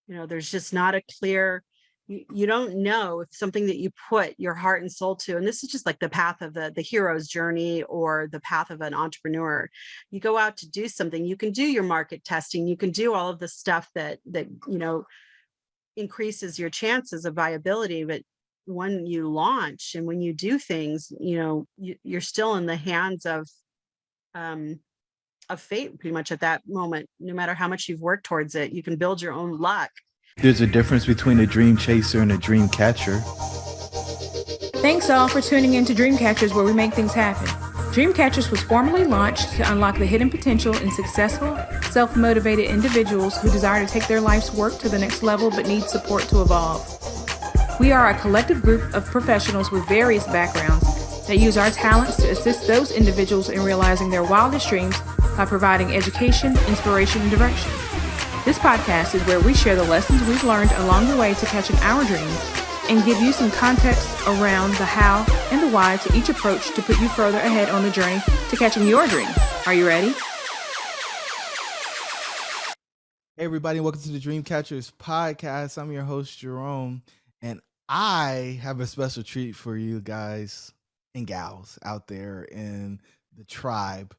There's just not a clear, you don't know if something that you put your heart and soul to, and this is just like the path of the hero's journey or the path of an entrepreneur. You go out to do something, you can do your market testing, you can do all of the stuff that increases your chances of viability. But when you launch and when you do things, you're still in the hands um, of fate pretty much at that moment. No matter how much you've worked towards it, you can build your own luck. There's a difference between a dream chaser and a dream catcher. Thanks all for tuning in to Dreamcatchers, where we make things happen. Dreamcatchers was formally launched to unlock the hidden potential in successful, self-motivated individuals who desire to take their life's work to the next level but need support to evolve. We are a collective group of professionals with various backgrounds that use our talents to assist those individuals in realizing their wildest dreams by providing education, inspiration, and direction. This podcast is where we share the lessons we've learned along the way to catching our dreams and give you some context around the how and the why to each approach to put you further ahead on the journey to catching your dream. Are you ready? Hey everybody, welcome to the Dreamcatchers podcast. I'm your host, Jerome, and I have a special treat for you guys and gals out there in the tribe.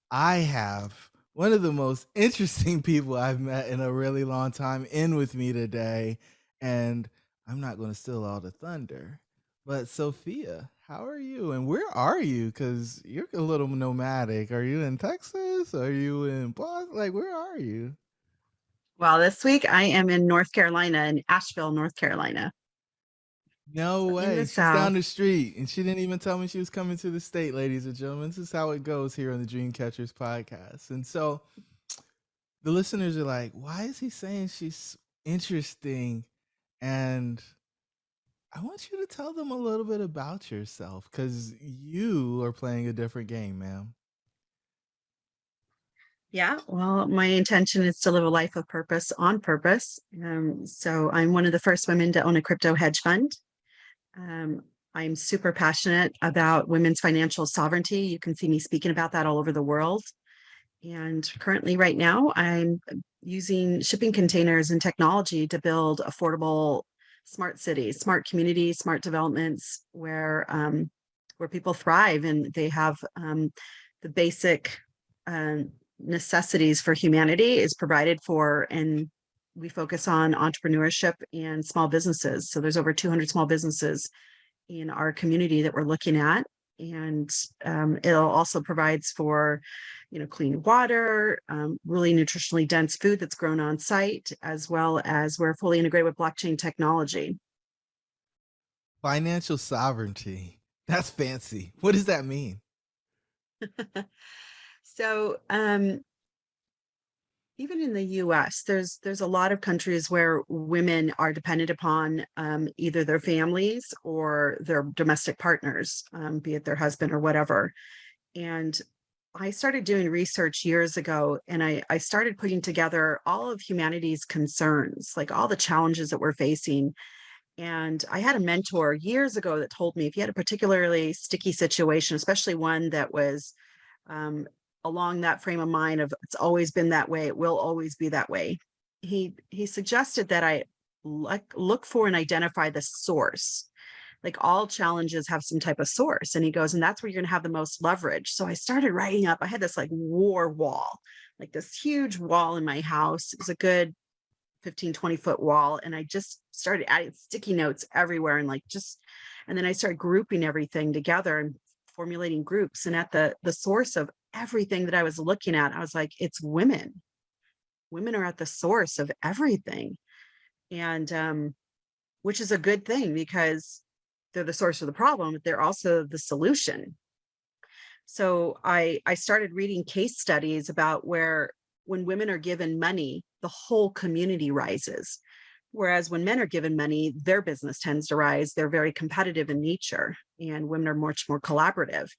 I have one of the most interesting people I've met in a really long time in with me today, and I'm not going to steal all the thunder, but Sophia, how are you? And where are you? Because you're a little nomadic. Are you in Texas? Are you in Boston? Like, where are you? Well, this week I am in North Carolina, in Asheville, North Carolina. No In way. the She's South. down the street, and she didn't even tell me she was coming to the state, ladies and gentlemen. This is how it goes here on the Dreamcatchers podcast. And so the listeners are like, why is he saying she's interesting? And I want you to tell them a little bit about yourself, because you are playing a different game, ma'am. Yeah, well, my intention is to live a life of purpose on purpose. So I'm one of the first women to own a crypto hedge fund. Um, I'm super passionate about women's financial sovereignty. You can see me speaking about that all over the world. And currently, right now, I'm using shipping containers and technology to build affordable smart cities, smart communities, smart developments where people thrive and they have the basic necessities for humanity is provided for. And we focus on entrepreneurship and small businesses. So there's over 200 small businesses in our community that we're looking at. And it also provides for, clean water, really nutritionally dense food that's grown on site, as well as we're fully integrated with blockchain technology. Financial sovereignty. That's fancy. What does that mean? So even in the US, there's a lot of countries where women are dependent upon either their families or their domestic partners, be it their husband or whatever. And I started doing research years ago, and I started putting together all of humanity's concerns, like all the challenges that we're facing. And I had a mentor years ago that told me if you had a particularly sticky situation, especially one that was um, along that frame of mind of it's always been that way, it will always be that way. He suggested that I look for and identify the source. Like all challenges have some type of source. And he goes, and that's where you're going to have the most leverage. So I started writing up, I had this like war wall, like this huge wall in my house. It was a good 15, 20-foot wall. And I just started adding sticky notes everywhere and then I started grouping everything together and formulating groups. And at the source of everything that I was looking at, I was like, it's women. Women are at the source of everything. And which is a good thing because they're the source of the problem, but they're also the solution. So I started reading case studies about where when women are given money, the whole community rises. Whereas when men are given money, their business tends to rise. They're very competitive in nature, and women are much more collaborative.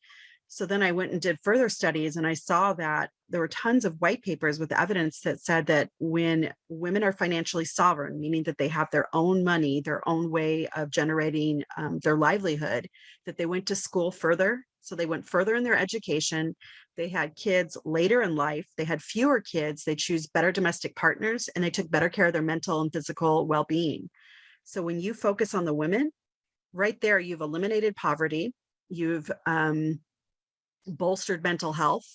So then I went and did further studies, and I saw that there were tons of white papers with evidence that said that when women are financially sovereign, meaning that they have their own money, their own way of generating their livelihood, that they went to school further. So they went further in their education. They had kids later in life. They had fewer kids. They choose better domestic partners, and they took better care of their mental and physical well-being. So when you focus on the women, right there, you've eliminated poverty. You've bolstered mental health,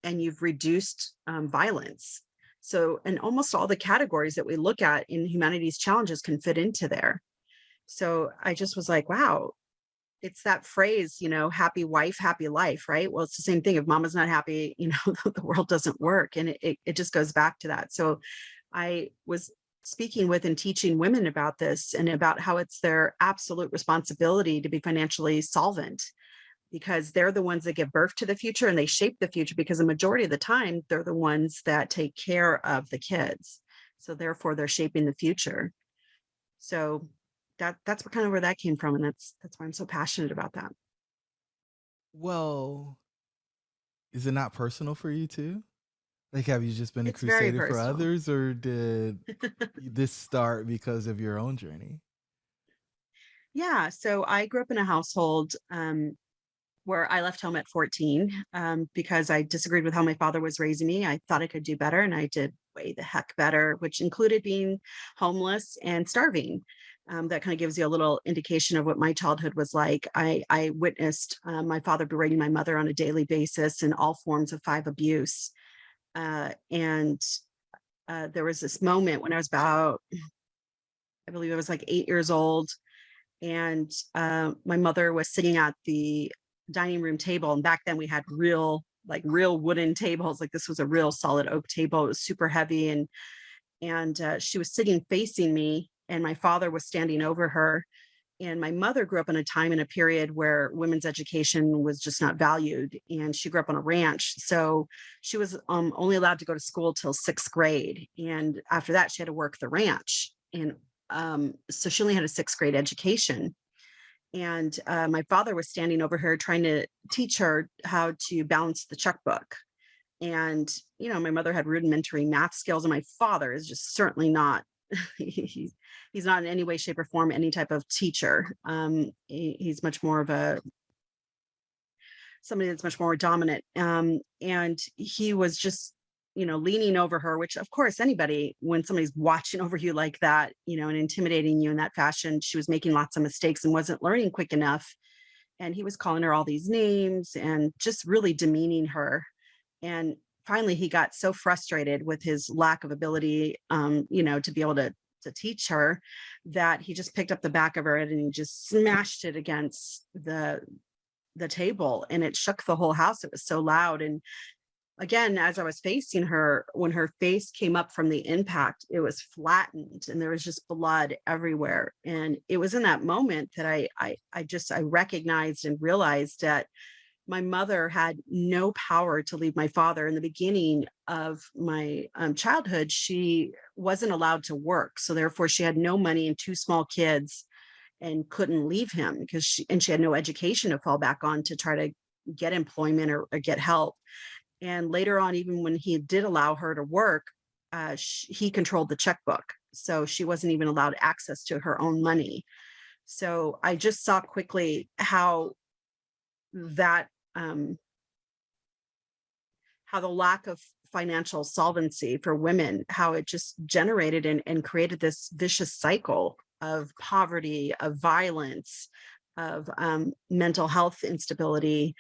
and you've reduced violence. So, and almost all the categories that we look at in humanities challenges can fit into there. So I just was like, wow, it's that phrase, happy wife, happy life, right? Well, it's the same thing. If mama's not happy, the world doesn't work. And it just goes back to that. So I was speaking with and teaching women about this and about how it's their absolute responsibility to be financially solvent, because they're the ones that give birth to the future and they shape the future, because the majority of the time they're the ones that take care of the kids. So therefore they're shaping the future. So that's kind of where that came from. And that's why I'm so passionate about that. Well, is it not personal for you too? Like, have you just been a It's very crusader for personal. others, or did this start because of your own journey? Yeah. So I grew up in a household where I left home at 14 because I disagreed with how my father was raising me. I thought I could do better, and I did way the heck better, which included being homeless and starving. That kind of gives you a little indication of what my childhood was like. I witnessed my father berating my mother on a daily basis in all forms of five abuse. And there was this moment when I was about, I believe I was like 8 years old, and my mother was sitting at the dining room table, and back then we had real wooden tables. Like, this was a real solid oak table. It was super heavy, and she was sitting facing me, and my father was standing over her. And my mother grew up in a time and a period where women's education was just not valued, and she grew up on a ranch, so she was only allowed to go to school till sixth grade, and after that she had to work the ranch. And so she only had a sixth grade education. And my father was standing over her trying to teach her how to balance the checkbook. And my mother had rudimentary math skills, and my father is just certainly not he's not in any way, shape, or form any type of teacher. He's much more of somebody that's much more dominant. And he was just, leaning over her, which of course anybody, when somebody's watching over you like that, and intimidating you in that fashion, she was making lots of mistakes and wasn't learning quick enough. And he was calling her all these names and just really demeaning her. And finally he got so frustrated with his lack of ability, to be able to teach her, that he just picked up the back of her head and he just smashed it against the table, and it shook the whole house. It was so loud. And again, as I was facing her, when her face came up from the impact, it was flattened and there was just blood everywhere. And it was in that moment that I recognized and realized that my mother had no power to leave my father. In the beginning of my childhood, she wasn't allowed to work. So therefore she had no money and two small kids and couldn't leave him because she had no education to fall back on to try to get employment or get help. And later on, even when he did allow her to work, he controlled the checkbook. So she wasn't even allowed access to her own money. So I just saw quickly how that, how the lack of financial solvency for women, how it just generated and created this vicious cycle of poverty, of violence, of mental health instability.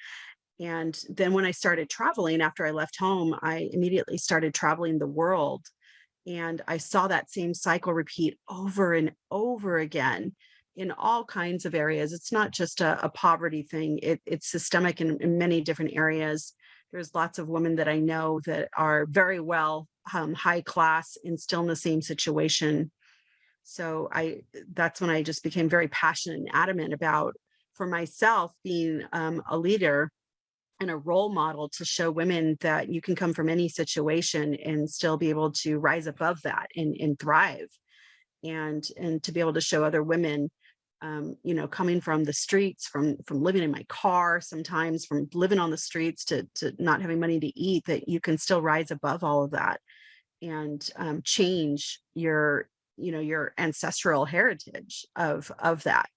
And then when I started traveling after I left home, I immediately started traveling the world. And I saw that same cycle repeat over and over again in all kinds of areas. It's not just a poverty thing, it's systemic in many different areas. There's lots of women that I know that are very well high class and still in the same situation. So that's when I just became very passionate and adamant about, for myself, being a leader and a role model to show women that you can come from any situation and still be able to rise above that and thrive, and to be able to show other women coming from the streets, from living in my car, sometimes from living on the streets to not having money to eat, that you can still rise above all of that and change your ancestral heritage of that,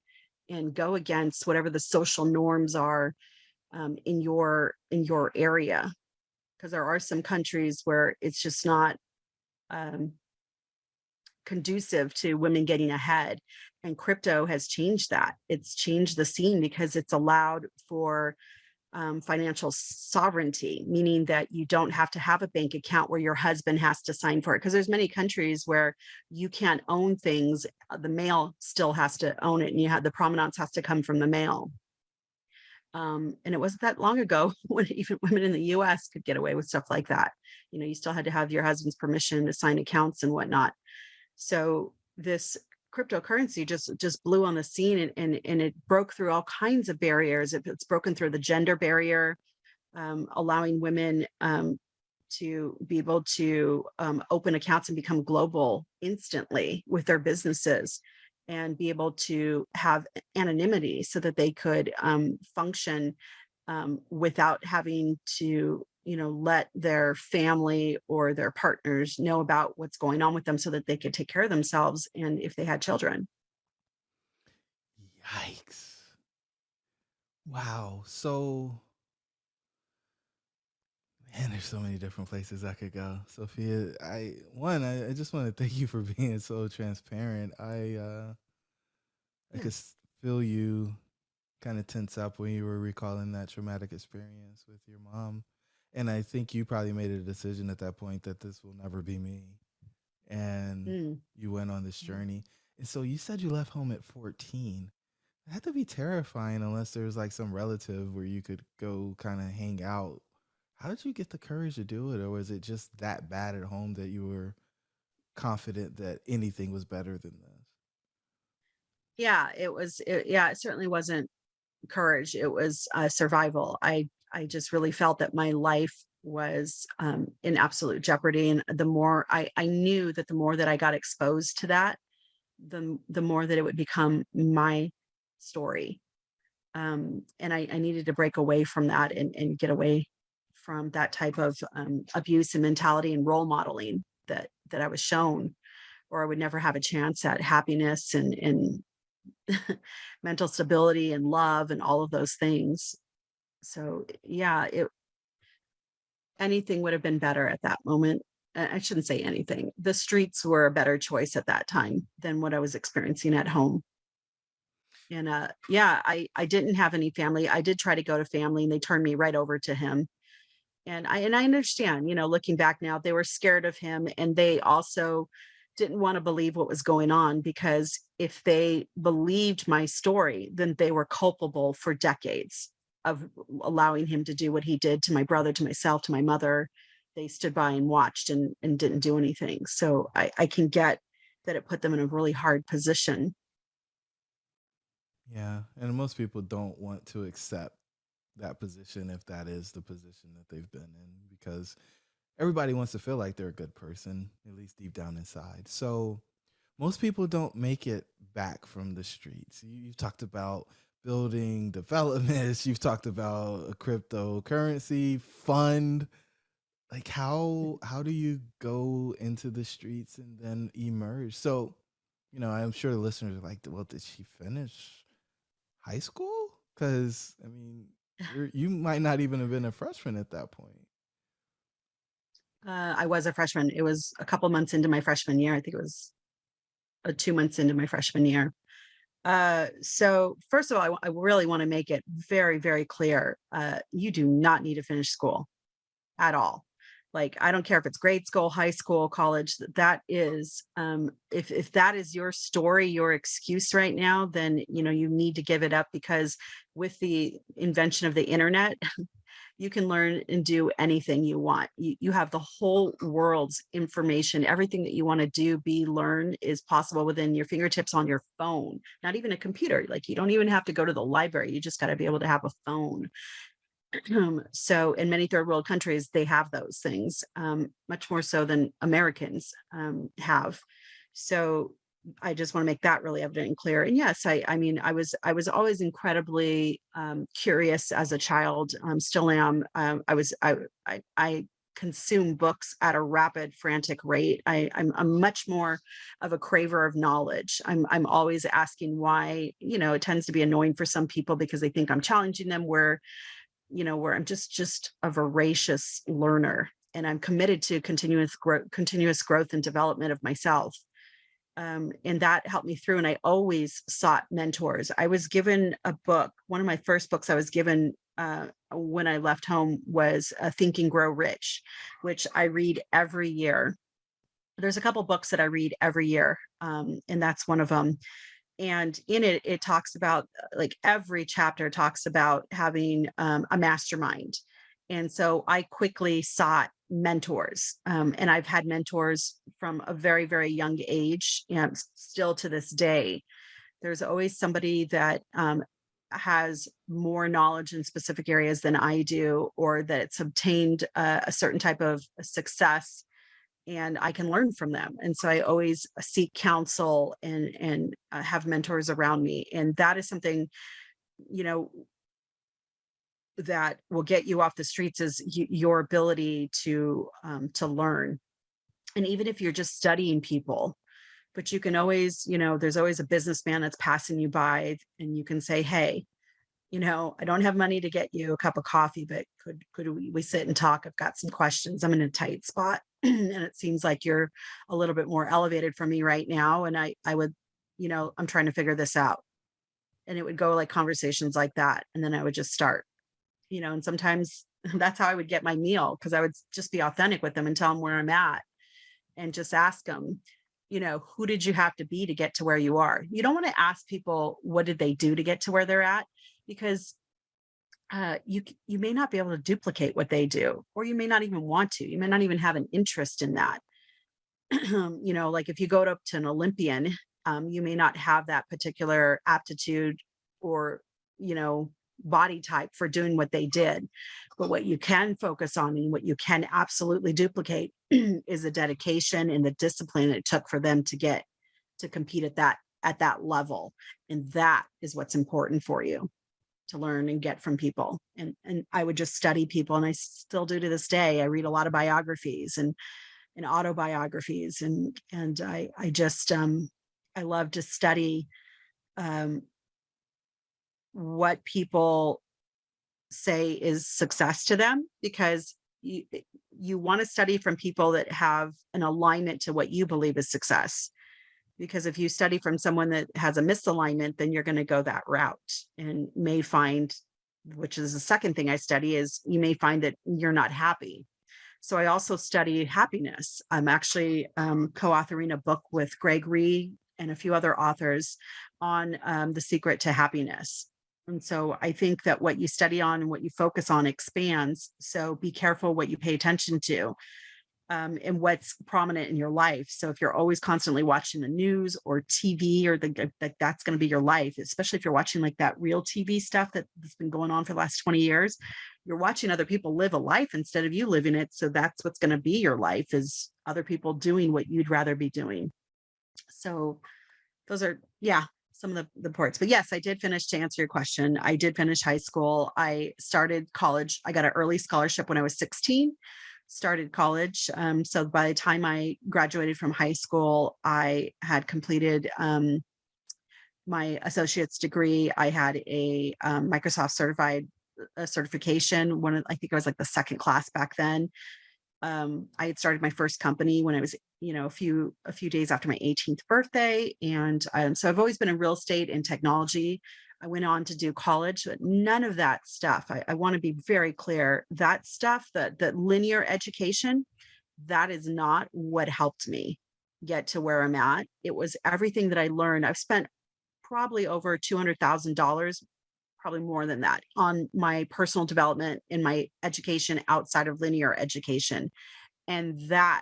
and go against whatever the social norms are in your area, because there are some countries where it's just not um, conducive to women getting ahead, and crypto has changed that. It's changed the scene because it's allowed for financial sovereignty, meaning that you don't have to have a bank account where your husband has to sign for it, because there's many countries where you can't own things, the mail still has to own it, and the provenance has to come from the mail. And it wasn't that long ago when even women in the US could get away with stuff like that. You still had to have your husband's permission to sign accounts and whatnot. So this cryptocurrency just blew on the scene, and it broke through all kinds of barriers. It's broken through the gender barrier, allowing women to be able to open accounts and become global instantly with their businesses, and be able to have anonymity so that they could function without having to let their family or their partners know about what's going on with them, so that they could take care of themselves and if they had children. Yikes. Wow. So, man, there's so many different places I could go. Sophia, I just want to thank you for being so transparent. I Yeah. could feel you kind of tense up when you were recalling that traumatic experience with your mom. And I think you probably made a decision at that point that this will never be me. And Mm. you went on this journey. And so you said you left home at 14. It had to be terrifying unless there was like some relative where you could go kind of hang out. How did you get the courage to do it? Or was it just that bad at home that you were confident that anything was better than this? Yeah, it certainly wasn't courage. It was survival. I just really felt that my life was in absolute jeopardy, and the more I knew that the more that I got exposed to that, the more that it would become my story. And I needed to break away from that, and get away from that type of abuse and mentality and role modeling that I was shown, or I would never have a chance at happiness and mental stability and love and all of those things. So yeah, anything would have been better at that moment. I shouldn't say anything. The streets were a better choice at that time than what I was experiencing at home. And yeah, I didn't have any family. I did try to go to family, and they turned me right over to him. And I understand, looking back now, they were scared of him, and they also didn't want to believe what was going on, because if they believed my story, then they were culpable for decades of allowing him to do what he did to my brother, to myself, to my mother. They stood by and watched, and didn't do anything. So I can get that it put them in a really hard position. Yeah. And most people don't want to accept that position if that is the position that they've been in, because everybody wants to feel like they're a good person, at least deep down inside. So most people don't make it back from the streets. You've talked about building developments, you've talked about a cryptocurrency fund. Like how do you go into the streets and then emerge? So, I'm sure the listeners are like, well, did she finish high school? Because I mean, you might not even have been a freshman at that point. I was a freshman. It was a couple months into my freshman year. I think it was 2 months into my freshman year. So first of all, I really want to make it very, very clear. You do not need to finish school at all. Like, I don't care if it's grade school, high school, college. That is, if that is your story, your excuse right now, then you need to give it up, because with the invention of the internet, you can learn and do anything you want. You have the whole world's information. Everything that you want to do, learn, is possible within your fingertips on your phone, not even a computer. Like, you don't even have to go to the library. You just got to be able to have a phone. So in many third world countries, they have those things, much more so than Americans have. So I just want to make that really evident and clear. And yes, I mean, I was always incredibly curious as a child. Still am. I consume books at a rapid, frantic rate. I'm much more of a craver of knowledge. I'm always asking why. You know, it tends to be annoying for some people because they think I'm challenging them. Where I'm just a voracious learner, and I'm committed to continuous growth and development of myself. And that helped me through. And I always sought mentors. I was given a book. One of my first books I was given when I left home was Think and Grow Rich, which I read every year. There's a couple books that I read every year, and that's one of them. And in it, it talks about, like, every chapter talks about having a mastermind. And so I quickly sought mentors. And I've had mentors from a very, very young age, and still to this day. There's always somebody that has more knowledge in specific areas than I do, or that's obtained a certain type of success, and I can learn from them. And so I always seek counsel and have mentors around me. And that is something, you know, that will get you off the streets, is your ability to learn. And even if you're just studying people, but you can always, there's always a businessman that's passing you by, and you can say, hey, I don't have money to get you a cup of coffee, but could we sit and talk? I've got some questions. I'm in a tight spot, and it seems like you're a little bit more elevated from me right now. And I would, I'm trying to figure this out. And it would go like conversations like that. And then I would just start, and sometimes that's how I would get my meal, because I would just be authentic with them and tell them where I'm at, and just ask them, who did you have to be to get to where you are? You don't want to ask people, what did they do to get to where they're at? Because you may not be able to duplicate what they do, or you may not even want to. You may not even have an interest in that. Like if you go up to an Olympian, you may not have that particular aptitude or, body type for doing what they did. But what you can focus on, and what you can absolutely duplicate, is the dedication and the discipline it took for them to compete at that level. And that is what's important for you to learn and get from people. And I would just study people, and I still do to this day. I read a lot of biographies and autobiographies, and I just I love to study what people say is success to them, because you want to study from people that have an alignment to what you believe is success. Because if you study from someone that has a misalignment, then you're going to go that route, and may find, which is the second thing I study, is you may find that you're not happy. So I also study happiness. I'm actually co-authoring a book with Greg Reed and a few other authors on the secret to happiness. And so I think that what you study on and what you focus on expands. So be careful what you pay attention to. And what's prominent in your life. So if you're always constantly watching the news or TV, or that's going to be your life, especially if you're watching like that real TV stuff that's been going on for the last 20 years, you're watching other people live a life instead of you living it. So that's what's going to be your life, is other people doing what you'd rather be doing. So those are, some of the parts. But yes, I did finish, to answer your question. I did finish high school. I started college. I got an early scholarship when I was 16. Started college. So by the time I graduated from high school, I had completed my associate's degree. I had a Microsoft certified certification. I think I was like the second class back then. I had started my first company when I was, a few days after my 18th birthday. And so I've always been in real estate and technology. I went on to do college, but none of that stuff. I want to be very clear. That stuff, that linear education, that is not what helped me get to where I'm at. It was everything that I learned. I've spent probably over $200,000, probably more than that, on my personal development and my education outside of linear education. And that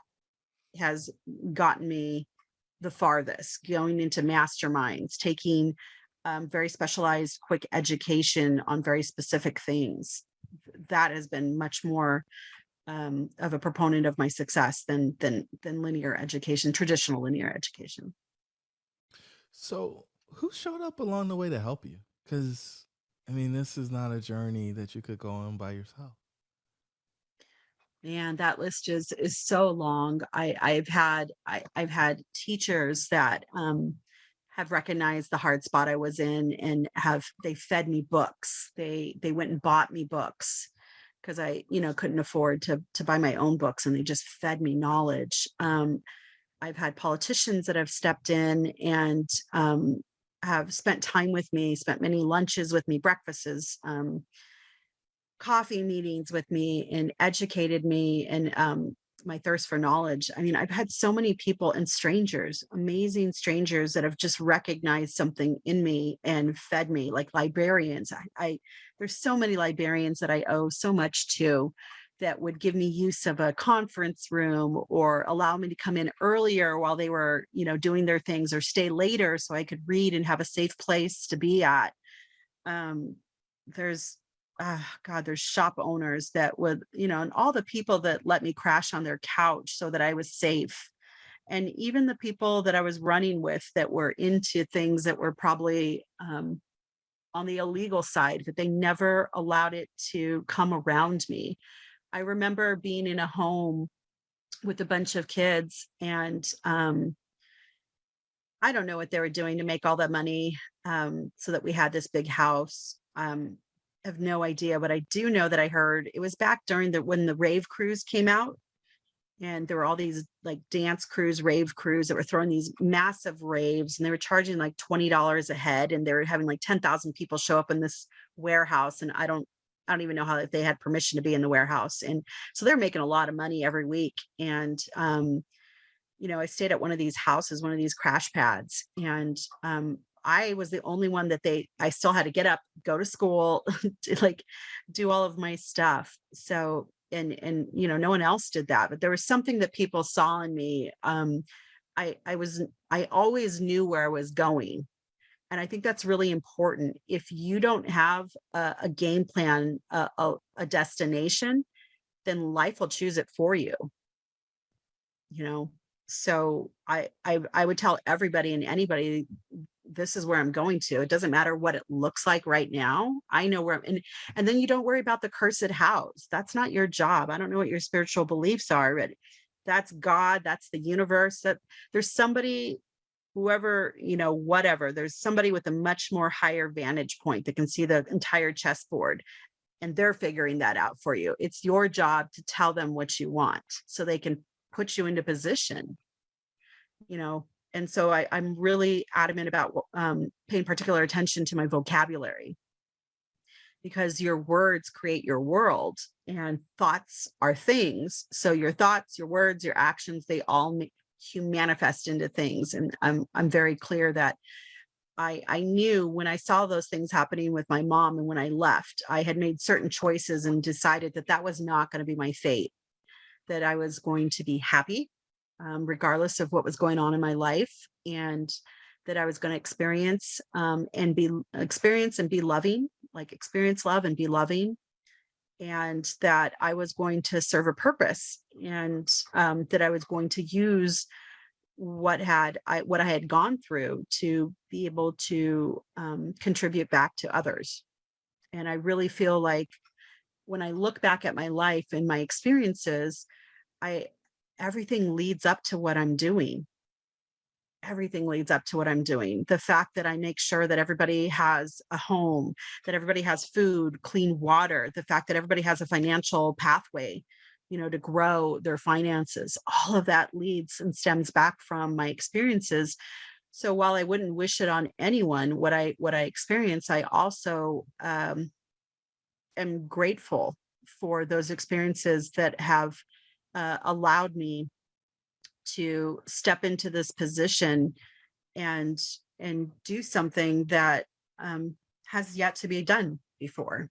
has gotten me the farthest, going into masterminds, taking very specialized, quick education on very specific things. That has been much more of a proponent of my success than linear education, traditional linear education. So, who showed up along the way to help you? Because, I mean, this is not a journey that you could go on by yourself. And that list is so long. I've had teachers that have recognized the hard spot I was in, and they fed me books. They went and bought me books because I, couldn't afford to buy my own books, and they just fed me knowledge. I've had politicians that have stepped in and have spent time with me, spent many lunches with me, breakfasts, coffee meetings with me, and educated me, and my thirst for knowledge. I mean, I've had so many people and strangers, amazing strangers, that have just recognized something in me and fed me, like librarians. There's so many librarians that I owe so much to, that would give me use of a conference room, or allow me to come in earlier while they were, doing their things, or stay later so I could read and have a safe place to be at. Um, there's God, there's shop owners that would, and all the people that let me crash on their couch so that I was safe. And even the people that I was running with that were into things that were probably on the illegal side, but they never allowed it to come around me. I remember being in a home with a bunch of kids, and I don't know what they were doing to make all that money, so that we had this big house. I have no idea, but I do know that I heard it was back during when the rave crews came out, and there were all these like dance crews, rave crews that were throwing these massive raves, and they were charging like $20 a head, and they were having like 10,000 people show up in this warehouse, and I don't even know how they had permission to be in the warehouse. And so they're making a lot of money every week. And I stayed at one of these houses, one of these crash pads, and I was the only one that I still had to get up, go to school, to like do all of my stuff. So, and no one else did that, but there was something that people saw in me. I always knew where I was going. And I think that's really important. If you don't have a game plan, a destination, then life will choose it for you. So I would tell everybody and anybody, this is where I'm going to. It doesn't matter what it looks like right now. I know where and then you don't worry about the cursed house. That's not your job. I don't know what your spiritual beliefs are, but that's God, that's the universe. That there's somebody, whoever, whatever, there's somebody with a much more higher vantage point that can see the entire chessboard, and they're figuring that out for you. It's your job to tell them what you want so they can put you into position. And so I'm really adamant about paying particular attention to my vocabulary, because your words create your world, and thoughts are things. So your thoughts, your words, your actions, they all manifest into things. And I'm very clear that I knew when I saw those things happening with my mom, and when I left, I had made certain choices and decided that that was not going to be my fate, that I was going to be happy, regardless of what was going on in my life, and that I was going to experience and be loving, like experience love and be loving, and that I was going to serve a purpose, and that I was going to use what I had gone through to be able to contribute back to others. And I really feel like when I look back at my life and my experiences, everything leads up to what I'm doing. Everything leads up to what I'm doing. The fact that I make sure that everybody has a home, that everybody has food, clean water, the fact that everybody has a financial pathway, to grow their finances, all of that leads and stems back from my experiences. So while I wouldn't wish it on anyone, what I experience, I also am grateful for those experiences that have allowed me to step into this position and do something that has yet to be done before.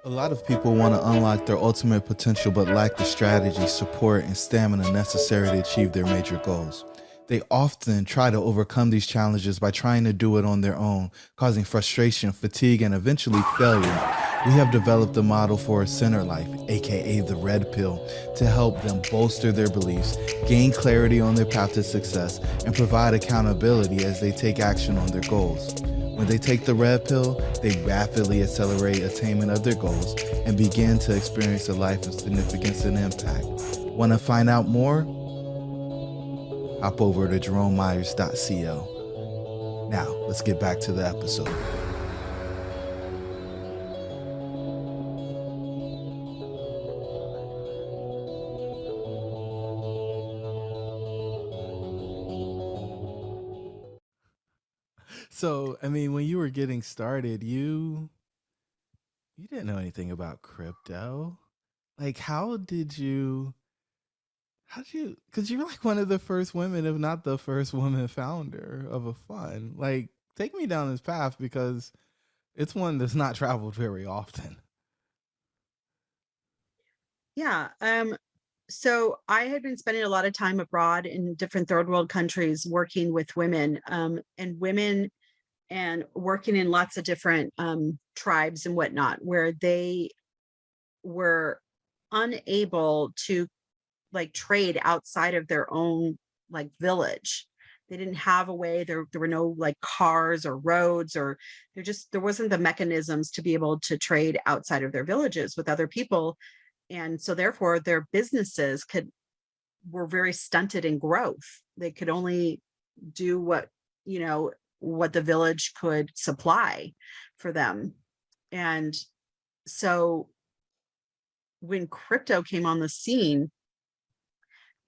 A lot of people want to unlock their ultimate potential but lack the strategy, support, and stamina necessary to achieve their major goals. They often try to overcome these challenges by trying to do it on their own, causing frustration, fatigue, and eventually failure. We have developed a model for a center life, aka the red pill, to help them bolster their beliefs, gain clarity on their path to success, and provide accountability as they take action on their goals. When they take the red pill, they rapidly accelerate attainment of their goals and begin to experience a life of significance and impact. Want to find out more? Hop over to jeromemyers.co. Now, let's get back to the episode. So, I mean, when you were getting started, you didn't know anything about crypto. Like, because you're like one of the first women, if not the first woman founder of a fund. Like, take me down this path because it's one that's not traveled very often. Yeah. So I had been spending a lot of time abroad in different third world countries working with women, and working in lots of different tribes and whatnot, where they were unable to like trade outside of their own like village. They didn't have a way. There were no like cars or roads, or there wasn't the mechanisms to be able to trade outside of their villages with other people. And so therefore their businesses were very stunted in growth. They could only do you know what the village could supply for them. And so when crypto came on the scene,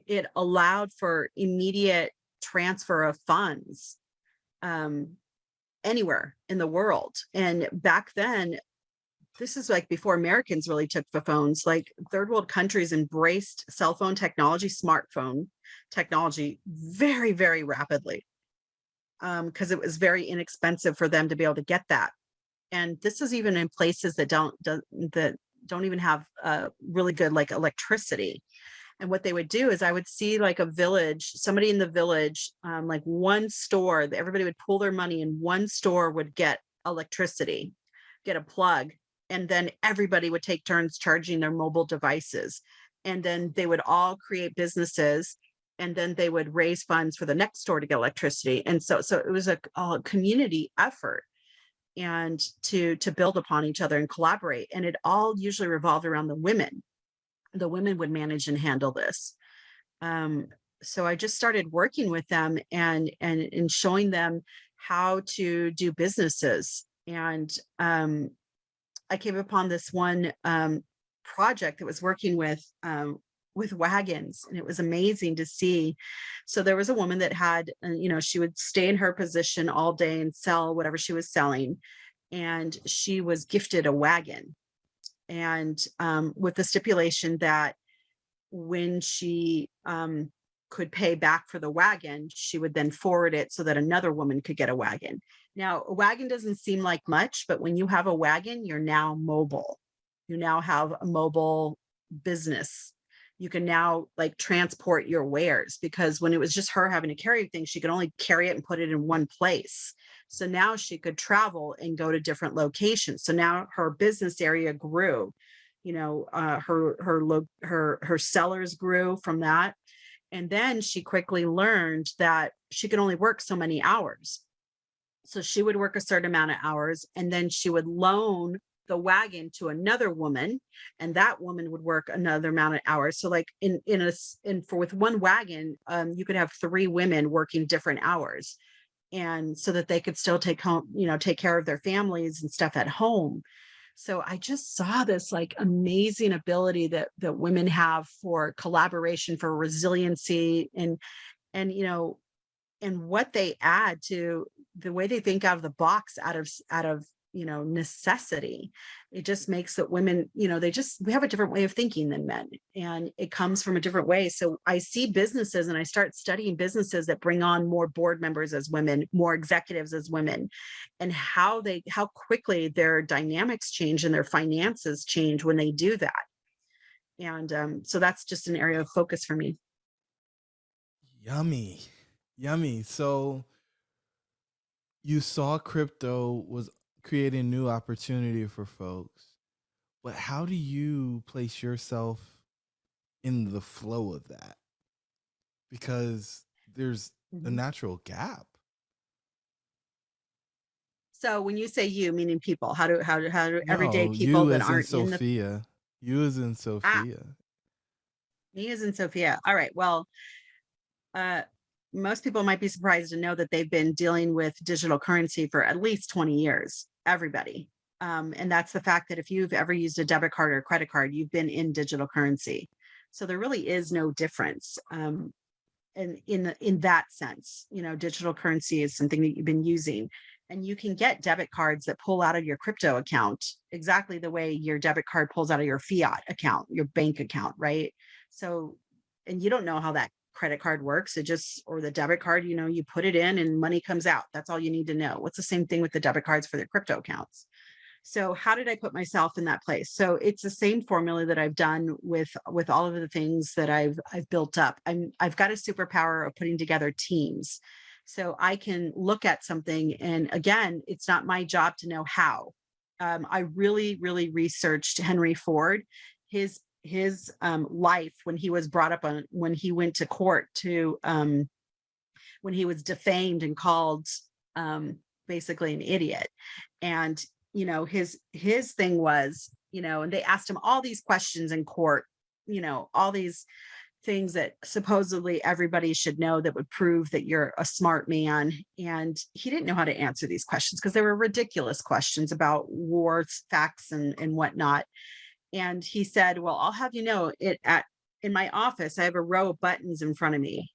it allowed for immediate transfer of funds um, anywhere in the world. And back then, this is like before Americans really took the phones. Like third world countries embraced cell phone technology, smartphone technology very, very rapidly, because it was very inexpensive for them to be able to get that. And this is even in places that don't even have really good like electricity. And what they would do is I would see like a village, somebody in the village, like one store, everybody would pool their money in one store, would get electricity, get a plug, and then everybody would take turns charging their mobile devices. And then they would all create businesses, and then they would raise funds for the next store to get electricity. And so it was a community effort, and to build upon each other and collaborate. And it all usually revolved around the women. The women would manage and handle this. So I just started working with them and showing them how to do businesses. And I came upon this one project that was working with wagons, and it was amazing to see. So there was a woman that had, she would stay in her position all day and sell whatever she was selling, and she was gifted a wagon, and with the stipulation that when she could pay back for the wagon, she would then forward it so that another woman could get a wagon. Now, a wagon doesn't seem like much, but when you have a wagon, you're now mobile. You now have a mobile business. You can now like transport your wares, because when it was just her having to carry things, she could only carry it and put it in one place. So now she could travel and go to different locations. So now her business area grew. Her sellers grew from that. And then she quickly learned that she could only work so many hours. So she would work a certain amount of hours, and then she would loan the wagon to another woman, and that woman would work another amount of hours. So like with one wagon, you could have 3 women working different hours, and so that they could still take care of their families and stuff at home. So I just saw this like amazing ability that women have for collaboration, for resiliency, and what they add to the way they think out of the box, out of necessity. It just makes that women, we have a different way of thinking than men, and it comes from a different way. So I see businesses, and I start studying businesses that bring on more board members as women, more executives as women, and how quickly their dynamics change and their finances change when they do that. And so that's just an area of focus for me. Yummy. So you saw crypto was creating new opportunity for folks. but how do you place yourself in the flow of that? Because there's a Mhm. natural gap. So when you say you, meaning people, how do everyday No, people you that as in aren't in the Sophia. You as in ah, Sophia. me as in Sophia. All right. Well, uh, most people might be surprised to know that they've been dealing with digital currency for at least 20 years. Everybody. And that's the fact that if you've ever used a debit card or credit card, you've been in digital currency. So there really is no difference. And in that sense, digital currency is something that you've been using. And you can get debit cards that pull out of your crypto account exactly the way your debit card pulls out of your fiat account, your bank account, right? So, and you don't know how that credit card works. It just, or the debit card, you put it in and money comes out. That's all you need to know. What's the same thing with the debit cards for the crypto accounts? So how did I put myself in that place? So it's the same formula that I've done with all of the things that I've built up. I've got a superpower of putting together teams. So I can look at something, and again, it's not my job to know how. I really, really researched Henry Ford, his life when he was brought up on when he went to court to when he was defamed and called um, basically an idiot. And his thing was, and they asked him all these questions in court, all these things that supposedly everybody should know that would prove that you're a smart man. And he didn't know how to answer these questions because they were ridiculous questions about wars, facts, and whatnot. And he said, well, I'll have you know, it at in my office, I have a row of buttons in front of me.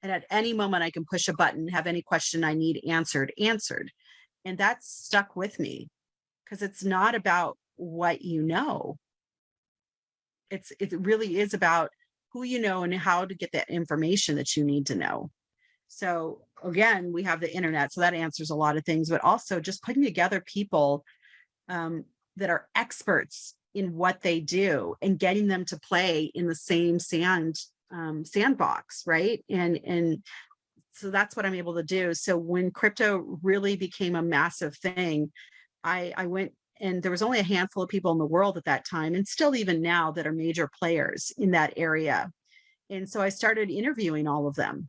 And at any moment I can push a button, have any question I need answered. And that's stuck with me because it's not about what you know. It really is about who you know and how to get that information that you need to know. So again, we have the internet, so that answers a lot of things, but also just putting together people um, that are experts in what they do and getting them to play in the same sandbox, right? And so that's what I'm able to do. So when crypto really became a massive thing, I went, and there was only a handful of people in the world at that time, and still even now, that are major players in that area. And so I started interviewing all of them.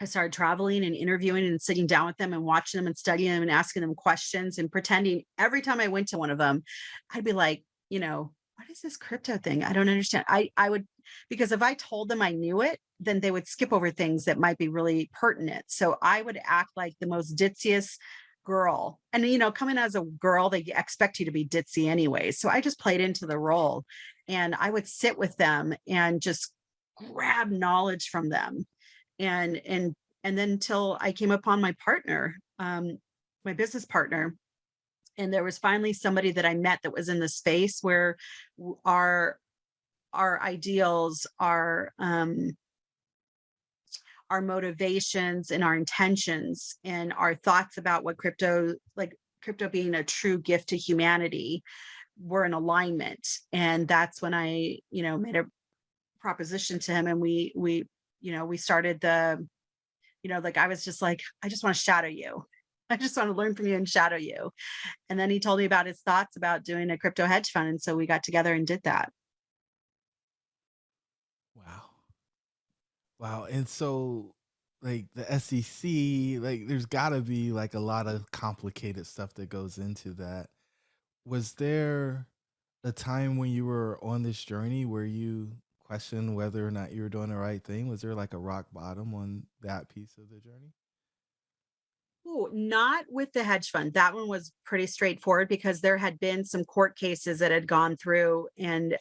I started traveling and interviewing and sitting down with them and watching them and studying them and asking them questions and pretending every time I went to one of them, I'd be like, what is this crypto thing? I don't understand. I would, because if I told them I knew it, then they would skip over things that might be really pertinent. So I would act like the most ditziest girl. And coming as a girl, they expect you to be ditzy anyway. So I just played into the role, and I would sit with them and just grab knowledge from them, and then until I came upon my partner, my business partner. And there was finally somebody that I met that was in the space where our ideals, our motivations and our intentions and our thoughts about what crypto being a true gift to humanity, were in alignment. And that's when I, made a proposition to him, and we started like I was just like, I just want to shadow you. I just want to learn from you and shadow you. And then he told me about his thoughts about doing a crypto hedge fund. And so we got together and did that. Wow. Wow. And so like the SEC, like there's gotta be like a lot of complicated stuff that goes into that. Was there a time when you were on this journey where you questioned whether or not you were doing the right thing? Was there like a rock bottom on that piece of the journey? Ooh, not with the hedge fund. That one was pretty straightforward because there had been some court cases that had gone through, and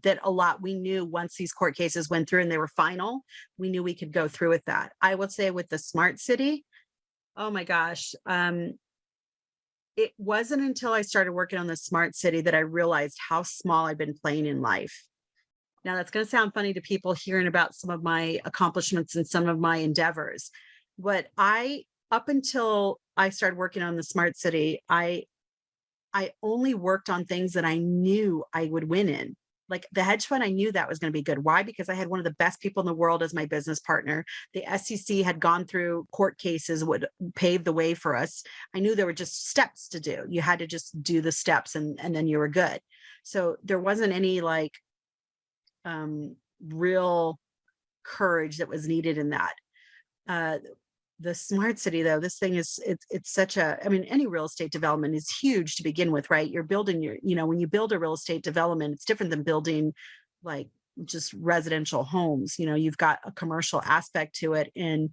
that a lot we knew once these court cases went through and they were final, we knew we could go through with that. I would say with the smart city, oh my gosh, it wasn't until I started working on the smart city that I realized how small I've been playing in life. Now, that's going to sound funny to people hearing about some of my accomplishments and some of my endeavors. But up until I started working on the smart city, I only worked on things that I knew I would win in. Like the hedge fund, I knew that was going to be good. Why? Because I had one of the best people in the world as my business partner. The SEC had gone through court cases, would pave the way for us. I knew there were just steps to do. You had to just do the steps, and then you were good. So there wasn't any like real courage that was needed in that. Uh, the smart city though, this thing is it's such a, I mean, any real estate development is huge to begin with, right? You're building your, when you build a real estate development, it's different than building like just residential homes. You've got a commercial aspect to it. And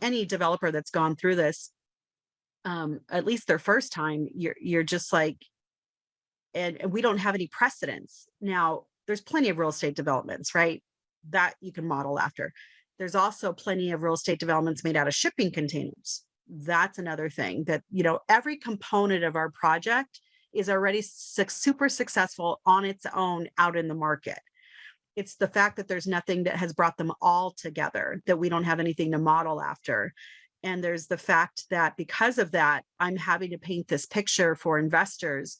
any developer that's gone through this, at least their first time, you're just like, and we don't have any precedents. Now, there's plenty of real estate developments, right? That you can model after. There's also plenty of real estate developments made out of shipping containers. That's another thing that, every component of our project is already super successful on its own out in the market. It's the fact that there's nothing that has brought them all together, that we don't have anything to model after. And there's the fact that because of that, I'm having to paint this picture for investors.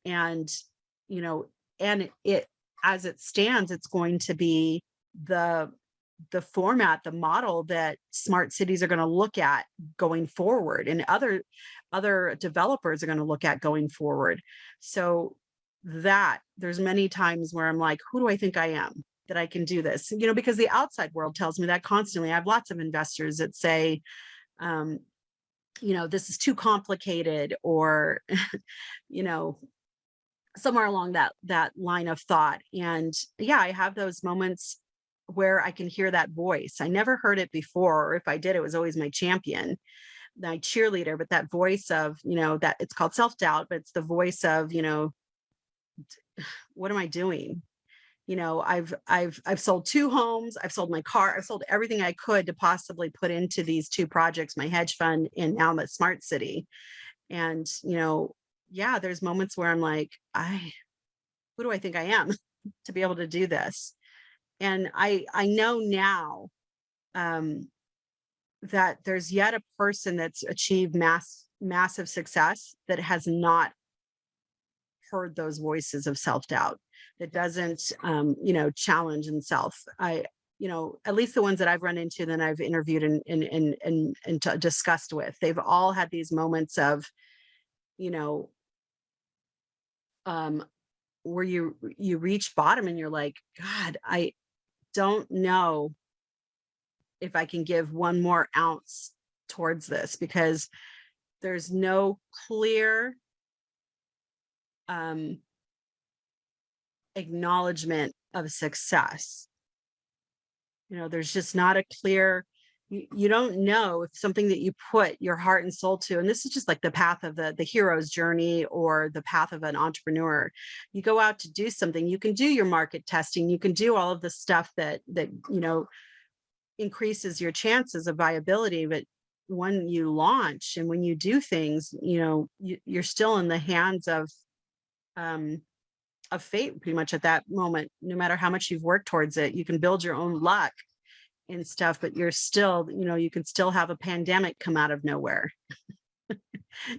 And, and it, as it stands, it's going to be the format, the model that smart cities are going to look at going forward, and other developers are going to look at going forward. So that there's many times where I'm like, who do I think I am that I can do this? Because the outside world tells me that constantly. I have lots of investors that say, this is too complicated, or, somewhere along that line of thought. And yeah, I have those moments where I can hear that voice. I never heard it before, or if I did, it was always my champion, my cheerleader. But that voice of, that it's called self-doubt, but it's the voice of, what am I doing? I've sold 2 homes, I've sold my car, I've sold everything I could to possibly put into these 2 projects, my hedge fund and now I'm at Smart City. And, yeah, there's moments where I'm like, who do I think I am to be able to do this? And I know now that there's yet a person that's achieved massive success that has not heard those voices of self-doubt, that doesn't challenge himself. At least the ones that I've run into, then I've interviewed and discussed with, they've all had these moments of, where you reach bottom and you're like, God, I don't know if I can give one more ounce towards this, because there's no clear acknowledgement of success. There's just not a clear, you don't know if something that you put your heart and soul to, and this is just like the path of the hero's journey or the path of an entrepreneur. You go out to do something, you can do your market testing, you can do all of the stuff that increases your chances of viability. But when you launch and when you do things, you're still in the hands of fate pretty much at that moment. No matter how much you've worked towards it, you can build your own luck and stuff, but you're still, you can still have a pandemic come out of nowhere.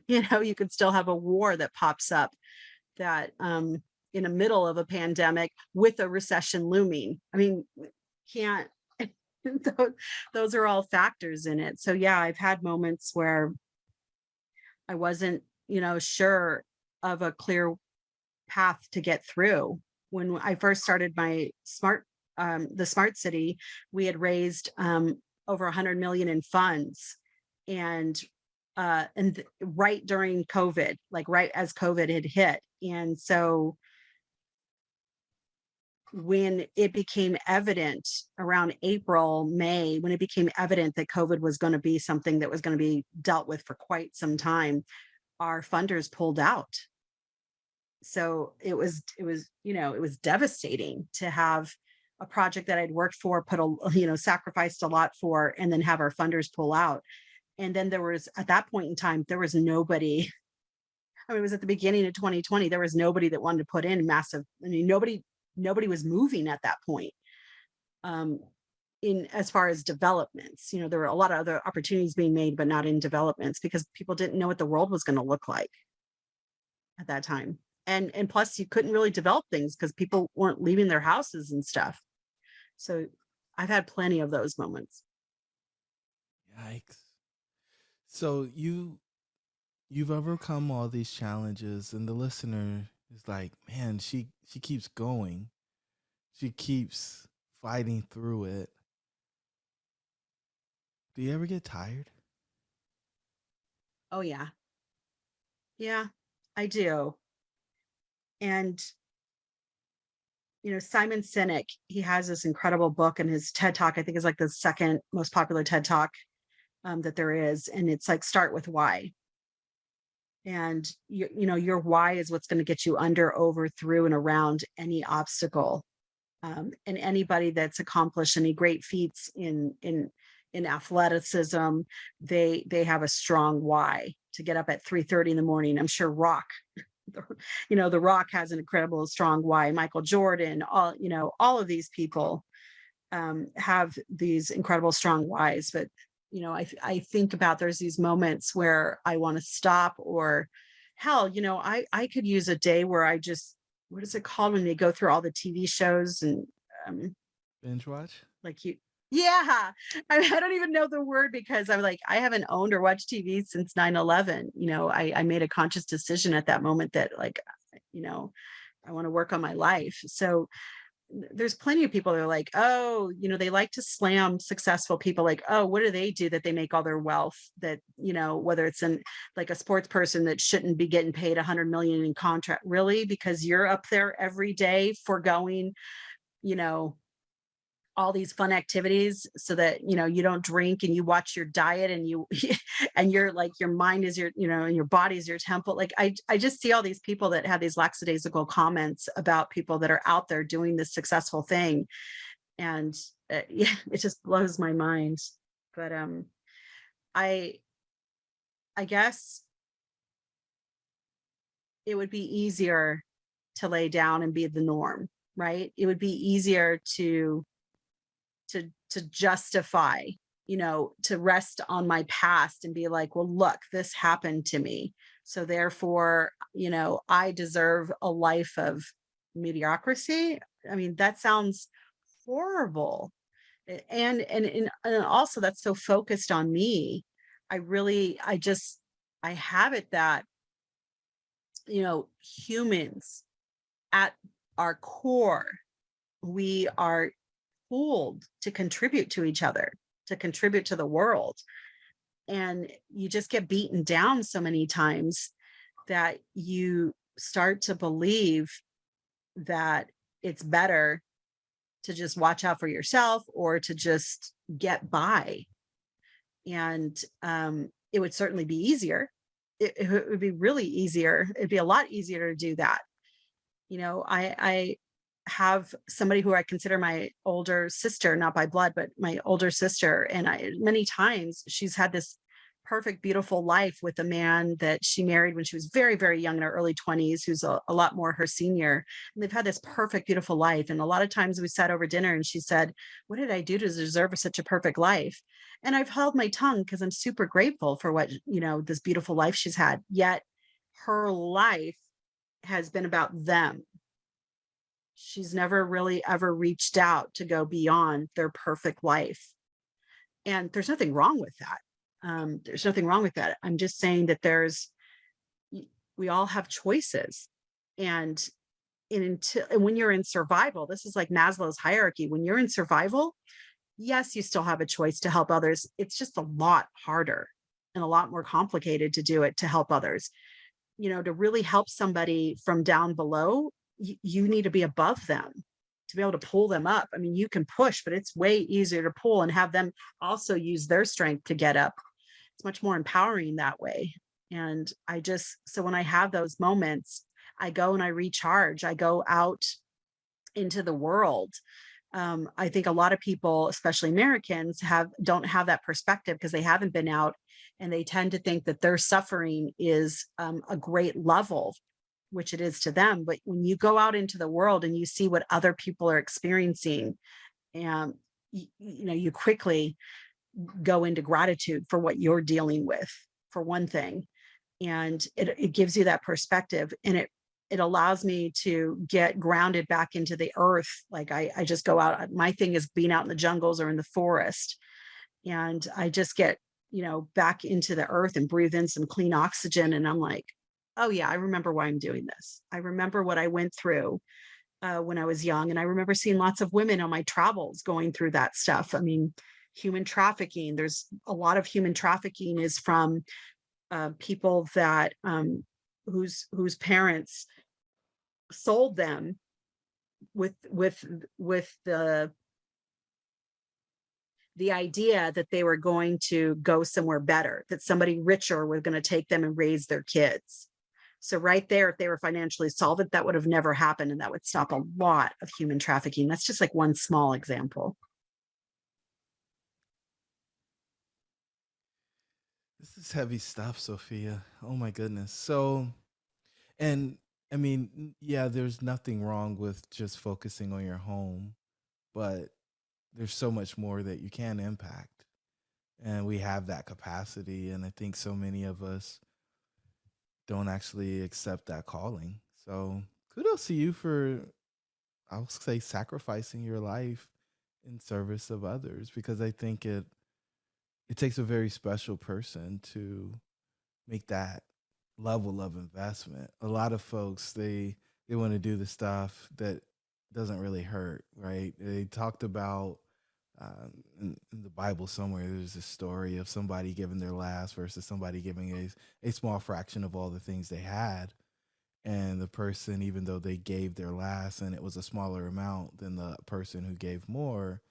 You can still have a war that pops up that in the middle of a pandemic with a recession looming. I mean, can't those are all factors in it. So yeah, I've had moments where I wasn't, sure of a clear path to get through. When I first started my the Smart City, we had raised over 100 million in funds, and right during COVID, like right as COVID had hit. And so when it became evident around April, May, when it became evident that COVID was going to be something that was going to be dealt with for quite some time, our funders pulled out. So it was devastating to have a project that I'd worked for, sacrificed a lot for, and then have our funders pull out. And then there was, at that point in time, there was nobody. I mean, it was at the beginning of 2020. There was nobody that wanted to put in massive. I mean, nobody was moving at that point. In as far as developments, there were a lot of other opportunities being made, but not in developments, because people didn't know what the world was going to look like at that time. And plus, you couldn't really develop things because people weren't leaving their houses and stuff. So I've had plenty of those moments. Yikes. So you've overcome all these challenges, and the listener It's like, man, she keeps going. She keeps fighting through it. Do you ever get tired? Oh yeah. Yeah, I do. And Simon Sinek, he has this incredible book, and his TED Talk, I think, is like the second most popular TED Talk that there is. And it's like, start with why. And your why is what's going to get you under, over, through, and around any obstacle. And anybody that's accomplished any great feats in athleticism, they have a strong why to get up at 3:30 in the morning. I'm sure the Rock has an incredible strong why. Michael Jordan, all of these people have these incredible strong whys. But I think about, there's these moments where I want to stop, or hell, I could use a day where I just, what is it called when they go through all the TV shows and um, Binge watch? like you. Yeah, I don't even know the word, because I'm like, I haven't owned or watched TV since 9/11. I made a conscious decision at that moment that, like, you know, I want to work on my life. So there's plenty of people that are like, oh, they like to slam successful people, like, oh, what do they do that they make all their wealth? That, whether it's like a sports person that shouldn't be getting paid 100 million in contract, really, because you're up there every day foregoing, you know, all these fun activities so that you don't drink, and you watch your diet, and you and you're like, your mind is your, and your body is your temple. Like, I just see all these people that have these lackadaisical comments about people that are out there doing this successful thing. And yeah, it just blows my mind. But I I guess it would be easier to lay down and be the norm, right? It would be easier to justify, to rest on my past and be like, well, look, this happened to me, so therefore, I deserve a life of mediocrity. I mean, that sounds horrible. And also, that's so focused on me. I have it that, humans at our core, we are pulled to contribute to each other, to contribute to the world. And you just get beaten down so many times that you start to believe that it's better to just watch out for yourself, or to just get by. And it would certainly be easier. It would be really easier. It'd be a lot easier to do that. I have somebody who I consider my older sister, not by blood, but my older sister. And many times she's had this perfect, beautiful life with a man that she married when she was very, very young, in her early 20s, who's a lot more her senior. And they've had this perfect, beautiful life. And a lot of times we sat over dinner and she said, what did I do to deserve such a perfect life? And I've held my tongue, because I'm super grateful for what, this beautiful life she's had. Yet her life has been about them. She's never really ever reached out to go beyond their perfect life. And there's nothing wrong with that. There's nothing wrong with that. I'm just saying that we all have choices. And and when you're in survival, this is like Maslow's hierarchy. When you're in survival, yes, you still have a choice to help others. It's just a lot harder and a lot more complicated to do it, to help others. To really help somebody from down below, you need to be above them to be able to pull them up. I mean, you can push, but it's way easier to pull and have them also use their strength to get up. It's much more empowering that way. And so when I have those moments, I go and I recharge. I go out into the world. I think a lot of people, especially Americans, don't have that perspective, because they haven't been out, and they tend to think that their suffering is a great level, which it is to them. But when you go out into the world and you see what other people are experiencing, and you quickly go into gratitude for what you're dealing with, for one thing. And it gives you that perspective, and it allows me to get grounded back into the earth. Like, I just go out. My thing is being out in the jungles or in the forest. And I just get, back into the earth and breathe in some clean oxygen. And I'm like, oh yeah, I remember why I'm doing this. I remember what I went through when I was young. And I remember seeing lots of women on my travels going through that stuff. I mean, human trafficking, there's a lot of human trafficking is from people that whose parents sold them with with the idea that they were going to go somewhere better, that somebody richer was going to take them and raise their kids. So right there, if they were financially solvent, that would have never happened, and that would stop a lot of human trafficking. That's just like one small example. This is heavy stuff, Sophia. Oh my goodness. So, and I mean, yeah, there's nothing wrong with just focusing on your home, but there's so much more that you can impact. And we have that capacity. And I think so many of us don't actually accept that calling. So kudos to you for, I'll say, sacrificing your life in service of others, because I think it takes a very special person to make that level of investment. A lot of folks, they want to do the stuff that doesn't really hurt, right? They talked about in the Bible somewhere. There's a story of somebody giving their last versus somebody giving a small fraction of all the things they had. And the person, even though they gave their last and it was a smaller amount than the person who gave more,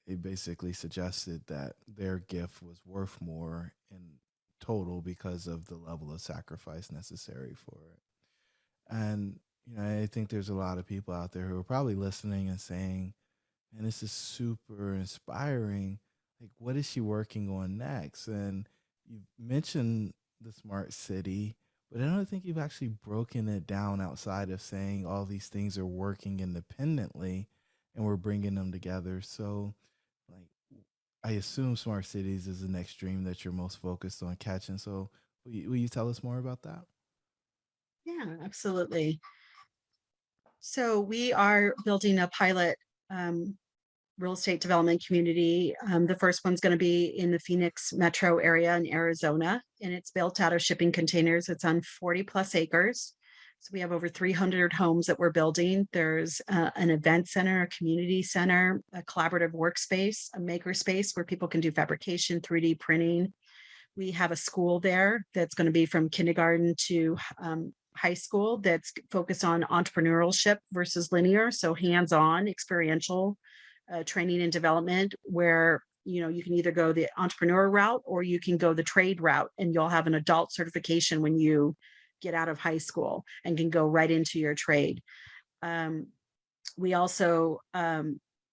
it basically suggested that their gift was worth more in total because of the level of sacrifice necessary for it. And I think there's a lot of people out there who are probably listening and saying, and this is super inspiring. Like, what is she working on next? And you mentioned the smart city, but I don't think you've actually broken it down outside of saying all these things are working independently and we're bringing them together. So, like, I assume smart cities is the next dream that you're most focused on catching. So, will you tell us more about that? Yeah, absolutely. So we are building a pilot um, real estate development community. The first one's going to be in the Phoenix metro area in Arizona, and it's built out of shipping containers. It's on 40 plus acres. So we have over 300 homes that we're building. There's an event center, a community center, a collaborative workspace, a maker space where people can do fabrication, 3D printing. We have a school there that's going to be from kindergarten to high school that's focused on entrepreneurship versus linear. So hands-on, experiential training and development, where you can either go the entrepreneur route or you can go the trade route, and you'll have an adult certification when you get out of high school and can go right into your trade. We also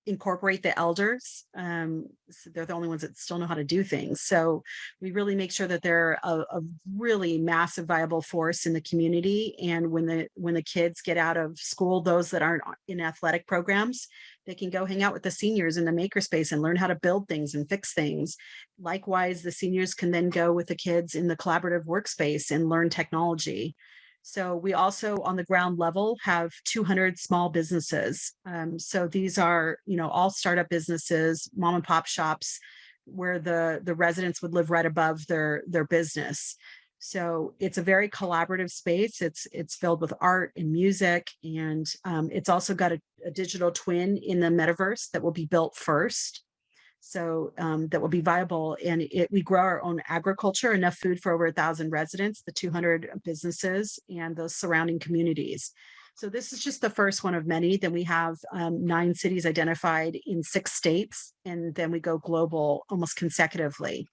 incorporate the elders. So they're the only ones that still know how to do things. So we really make sure that they're a really massive, viable force in the community. And when the kids get out of school, those that aren't in athletic programs, they can go hang out with the seniors in the makerspace and learn how to build things and fix things. Likewise, the seniors can then go with the kids in the collaborative workspace and learn technology. So we also on the ground level have 200 small businesses. So these are, all startup businesses, mom and pop shops, where the residents would live right above their business. So it's a very collaborative space. It's filled with art and music, and it's also got a digital twin in the metaverse that will be built first. So that will be viable, and we grow our own agriculture, enough food for over 1,000 residents, the 200 businesses, and those surrounding communities. So this is just the first one of many. Then we have 9 cities identified in 6 states, and then we go global almost consecutively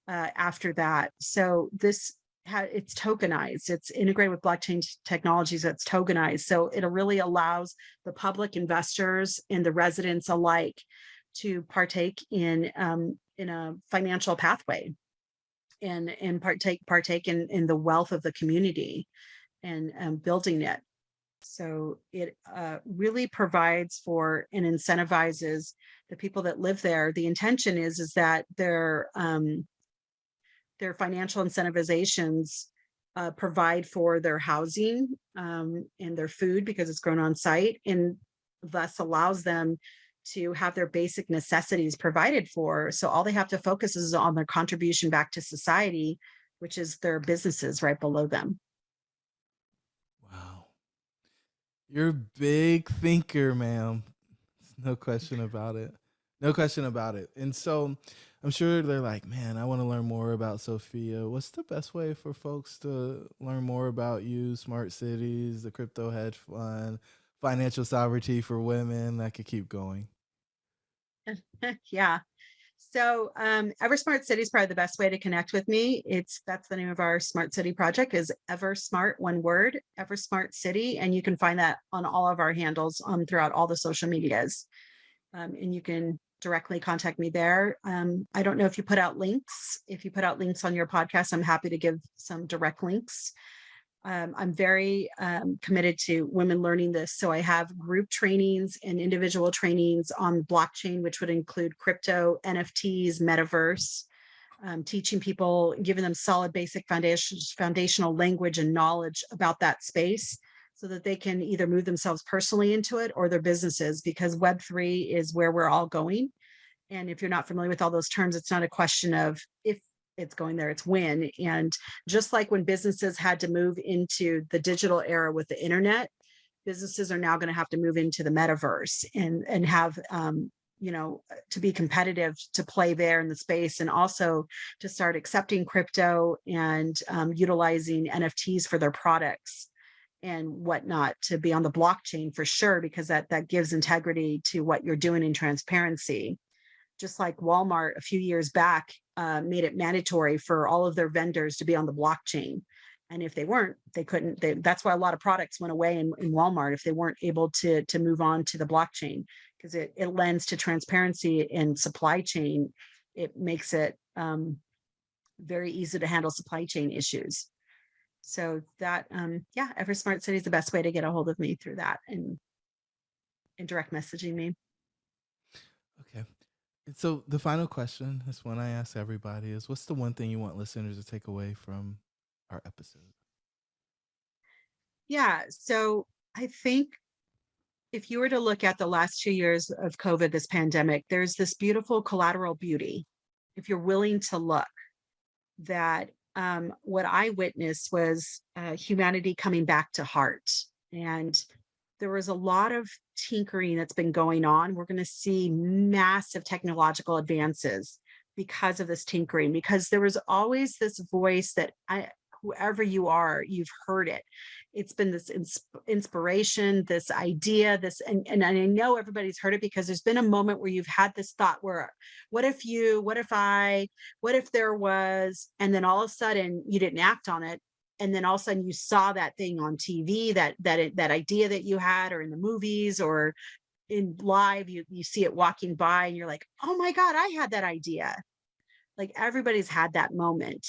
after that. So it's tokenized. It's integrated with blockchain technologies. That's tokenized. So it really allows the public, investors, and the residents alike to partake in a financial pathway and partake in the wealth of the community and building it. So it really provides for and incentivizes the people that live there. The intention is that their financial incentivizations provide for their housing and their food because it's grown on site, and thus allows them to have their basic necessities provided for. So all they have to focus is on their contribution back to society, which is their businesses right below them. You're a big thinker, ma'am. No question about it. No question about it. And so I'm sure they're like, man, I want to learn more about Sophia. What's the best way for folks to learn more about you, smart cities, the crypto hedge fund, financial sovereignty for women? I could keep going. Yeah. So Ever Smart City is probably the best way to connect with me. That's the name of our smart city project is Ever Smart, one word, Ever Smart City. And you can find that on all of our handles throughout all the social medias. And you can directly contact me there. I don't know if you put out links. If you put out links on your podcast, I'm happy to give some direct links. I'm very committed to women learning this. So I have group trainings and individual trainings on blockchain, which would include crypto, NFTs, metaverse, teaching people, giving them solid basic foundational language and knowledge about that space so that they can either move themselves personally into it or their businesses, because Web3 is where we're all going. And if you're not familiar with all those terms, it's not a question of if it's going there, it's when. And just like when businesses had to move into the digital era with the internet, businesses are now going to have to move into the metaverse and have to be competitive, to play there in the space, and also to start accepting crypto and utilizing NFTs for their products and whatnot, to be on the blockchain for sure, because that gives integrity to what you're doing in transparency. Just like Walmart a few years back made it mandatory for all of their vendors to be on the blockchain. And if they weren't, they couldn't. That's why a lot of products went away in Walmart if they weren't able to move on to the blockchain, because it lends to transparency in supply chain. It makes it very easy to handle supply chain issues. So that, Ever Smart City is the best way to get a hold of me, through that and direct messaging me. Okay. So the final question, this one I ask everybody, is what's the one thing you want listeners to take away from our episode? Yeah. So I think if you were to look at the last 2 years of COVID, this pandemic, there's this beautiful collateral beauty, if you're willing to look, that what I witnessed was humanity coming back to heart. And there was a lot of tinkering that's been going on. We're going to see massive technological advances because of this tinkering, because there was always this voice that whoever you are, you've heard it. It's been this inspiration, this idea, and I know everybody's heard it, because there's been a moment where you've had this thought where, what if you, what if I, what if there was, and then all of a sudden you didn't act on it. And then all of a sudden you saw that thing on TV, that idea that you had, or in the movies, or in live, you see it walking by and you're like, oh my God, I had that idea. Like everybody's had that moment.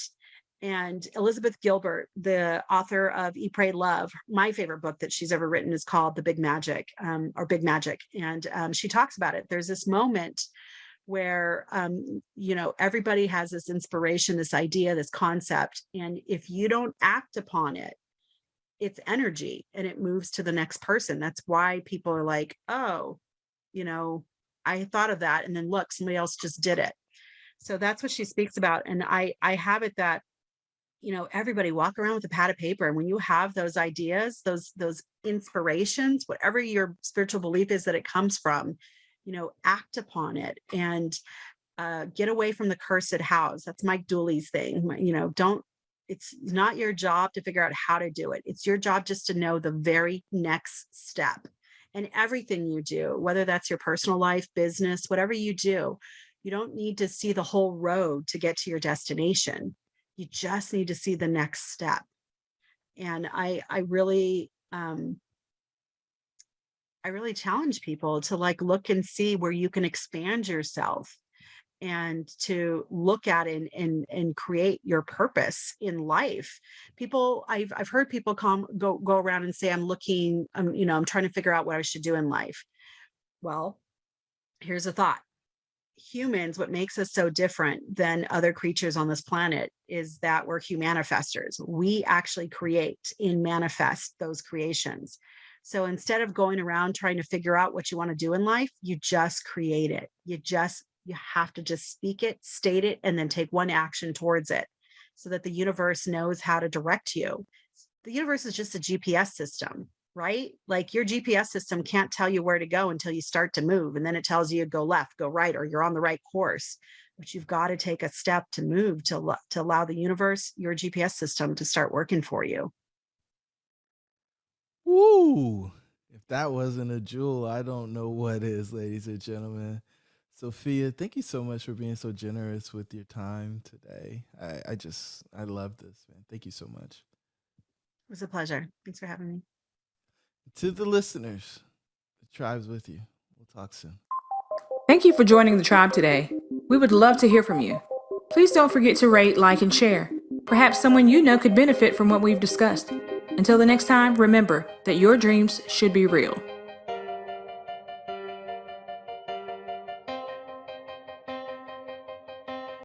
And Elizabeth Gilbert, the author of Eat, Pray, Love, my favorite book that she's ever written is called The Big Magic, or Big Magic. And she talks about it. There's this moment where, everybody has this inspiration, this idea, this concept. And if you don't act upon it, it's energy and it moves to the next person. That's why people are like, oh, I thought of that. And then look, somebody else just did it. So that's what she speaks about. And I have it that, everybody walk around with a pad of paper. And when you have those ideas, those inspirations, whatever your spiritual belief is that it comes from, act upon it, and get away from the cursed house. That's Mike Dooley's thing. It's not your job to figure out how to do it. It's your job just to know the very next step. And everything you do, whether that's your personal life, business, whatever you do, you don't need to see the whole road to get to your destination. You just need to see the next step. And I really challenge people to look and see where you can expand yourself, and to look at it and create your purpose in life. I've heard people go around and say, I'm looking, I'm trying to figure out what I should do in life. Well, here's a thought. Humans, what makes us so different than other creatures on this planet is that we're humanifestors. We actually create and manifest those creations. So instead of going around trying to figure out what you want to do in life, you just create it. You have to just speak it, state it, and then take one action towards it, so that the universe knows how to direct you. The universe is just a GPS system. right? Like your GPS system can't tell you where to go until you start to move. And then it tells you go left, go right, or you're on the right course. But you've got to take a step to move to allow the universe, your GPS system, to start working for you. Woo! If that wasn't a jewel, I don't know what is, ladies and gentlemen. Sophia, thank you so much for being so generous with your time today. I love this, man. Thank you so much. It was a pleasure. Thanks for having me. To the listeners, the tribe's with you. We'll talk soon. Thank you for joining the tribe today. We would love to hear from you. Please don't forget to rate, like, and share. Perhaps someone you know could benefit from what we've discussed. Until the next time, remember that your dreams should be real.